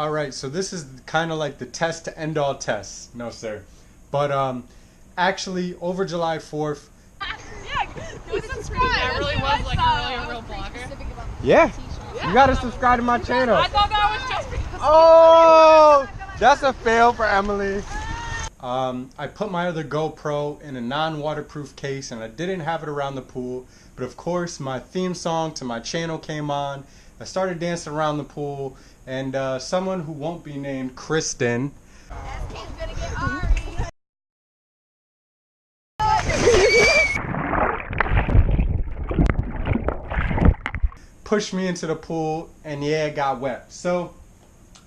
All right, so this is kind of like the test to end all tests. No, sir. But actually, over July 4th. Yeah, do subscribe. That really was like a real blogger. Yeah, you gotta subscribe to my channel. I thought that was just because. Oh, that's a fail for Emily. I put my other GoPro in a non-waterproof case and I didn't have it around the pool. But of course, my theme song to my channel came on. I started dancing around the pool and someone who won't be named, Kristen, pushed me into the pool and yeah, it got wet. So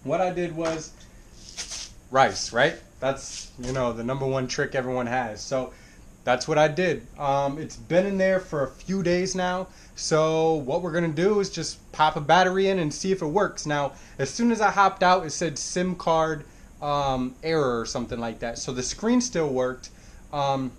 what I did was rice, right? That's, you know, the number one trick everyone has. So that's what I did. It's been in there for a few days now. So what we're gonna do is just pop a battery in and see if it works. Now, as soon as I hopped out, it said SIM card error or something like that. So the screen still worked. I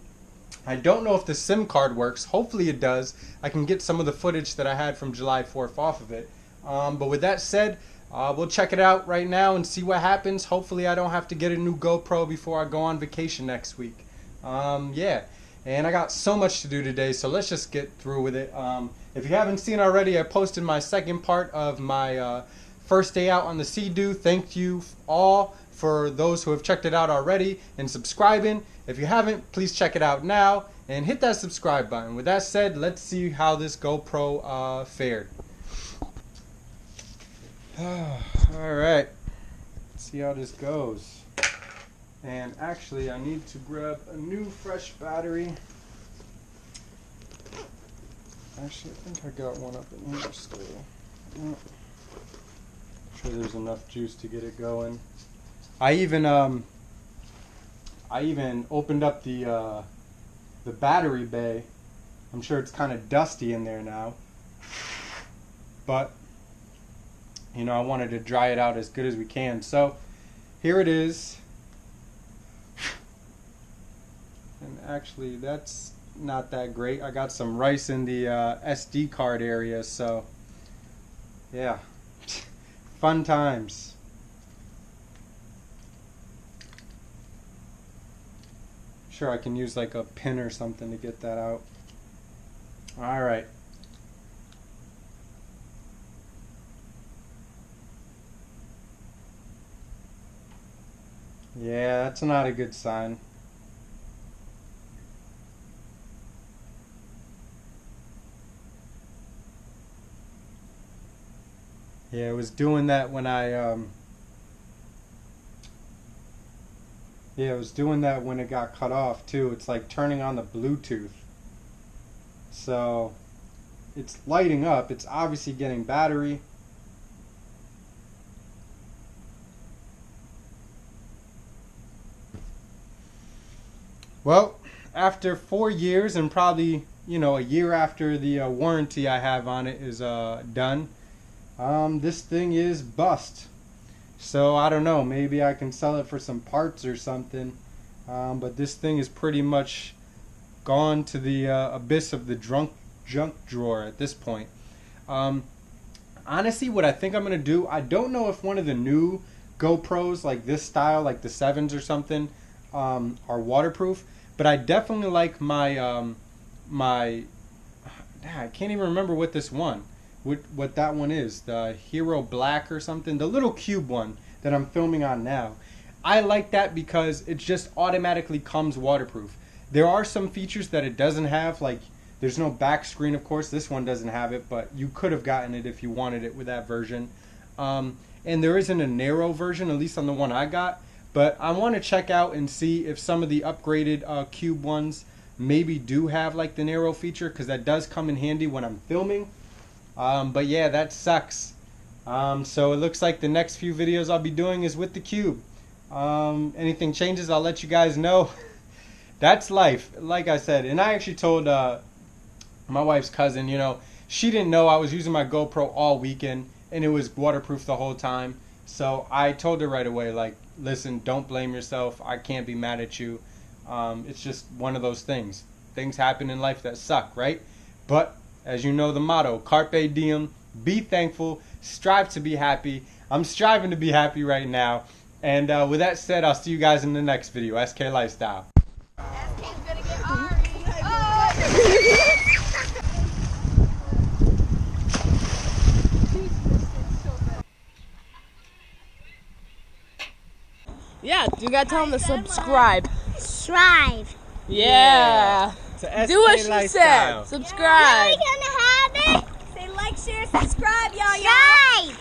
don't know if the SIM card works. Hopefully it does. I can get some of the footage that I had from July 4th off of it. But with that said, we'll check it out right now and see what happens. Hopefully I don't have to get a new GoPro before I go on vacation next week. Yeah, and I got so much to do today, so let's just get through with it. If you haven't seen already, I posted my second part of my first day out on the Sea-Doo. Thank you all for those who have checked it out already and subscribing. If you haven't, please check it out now and hit that subscribe button. With that said, let's see how this GoPro fared. Alright, let's see how this goes. And actually, I need to grab a new fresh battery. Actually, I think I got one up in here still. I'm sure there's enough juice to get it going. I even opened up the battery bay. I'm sure it's kind of dusty in there now, but you know, I wanted to dry it out as good as we can. So here it is. And actually, that's not that great. I got some rice in the SD card area, so yeah, fun times. Sure, I can use like a pin or something to get that out. All right. Yeah, that's not a good sign. Yeah, it was doing that when yeah, it was doing that when it got cut off too. It's like turning on the Bluetooth. So it's lighting up. It's obviously getting battery. Well, after 4 years and probably, you know, a year after the warranty I have on it is done, this thing is bust. So I don't know, maybe I can sell it for some parts or something, but this thing is pretty much gone to the abyss of the junk drawer at this point. Honestly, what I think I'm going to do, I don't know if one of the new GoPros like this style, like the 7s or something, are waterproof, but I definitely like my I can't even remember what this one, what that one is, the Hero Black or something, the little cube one that I'm filming on now. I like that because it just automatically comes waterproof. There are some features that it doesn't have, like there's no back screen, of course. This one doesn't have it, but you could have gotten it if you wanted it with that version. And there isn't a narrow version, at least on the one I got. But I want to check out and see if some of the upgraded cube ones maybe do have like the narrow feature, because that does come in handy when I'm filming. But yeah, that sucks. So it looks like the next few videos I'll be doing is with the cube. Anything changes, I'll let you guys know. That's life, like I said. And I actually told my wife's cousin, you know, she didn't know I was using my GoPro all weekend and it was waterproof the whole time. So I told her right away, like, listen, don't blame yourself. I can't be mad at you. It's just one of those things. Things happen in life that suck, right? But as you know the motto, carpe diem, be thankful, strive to be happy. I'm striving to be happy right now. And with that said, I'll see you guys in the next video. SK Lifestyle. SK's gonna get Ari. Yeah, you gotta tell them to subscribe. Strive. Yeah. To Do what SK she Lifestyle. said. Subscribe. Gonna have it. Say like, share, subscribe, y'all. Subscribe.